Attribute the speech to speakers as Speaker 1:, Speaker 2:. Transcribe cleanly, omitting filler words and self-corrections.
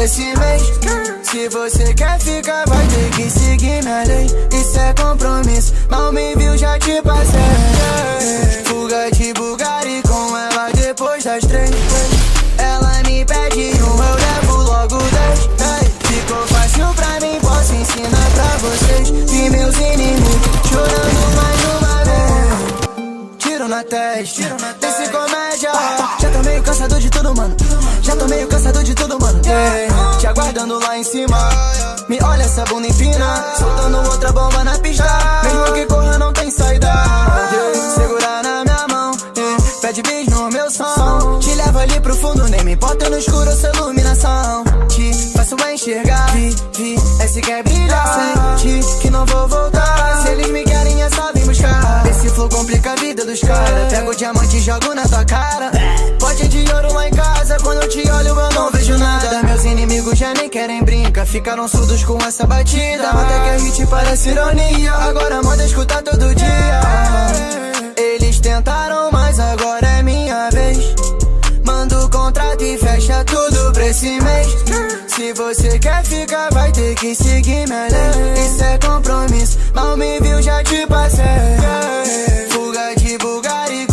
Speaker 1: pra esse mês. Se você quer ficar, vai ter que seguir minha lei. Isso é compromisso, mal me viu, já te passei. Fuga de Bugatti com ela depois das 3. Ela me pede eu levo logo 10. Ficou fácil pra mim, posso ensinar pra vocês. Vi meus inimigos chorando mais uma vez. Tiro na testa, desse comédia. Já tô meio cansado de tudo, mano. Já tô meio cansado de tudo, mano. Te aguardando lá em cima. Me olha essa bunda empina, soltando outra bomba na pista. Mesmo que corra não tem saída. Segura na minha mão, pede bis no meu som. Te levo ali pro fundo, nem me importa no escuro essa iluminação. Te faço enxergar, esse quer brilhar. Sente que não vou voltar. Se eles me querem é só vir buscar. Esse flow complica a vida dos caras. Pego o diamante e jogo na tua cara. Pote de ouro lá em casa, quando eu te olho eu não vejo nada. Meus inimigos já nem querem brincar, ficaram surdos com essa batida. Até que a hit parece ironia, agora moda escutar todo dia. Eles tentaram, mas agora é minha vez. Manda o contrato e fecha tudo pra esse mês. Se você quer ficar, vai ter que seguir minha lei. Isso é compromisso, mal me viu, já te passei. Fuga de Bugatti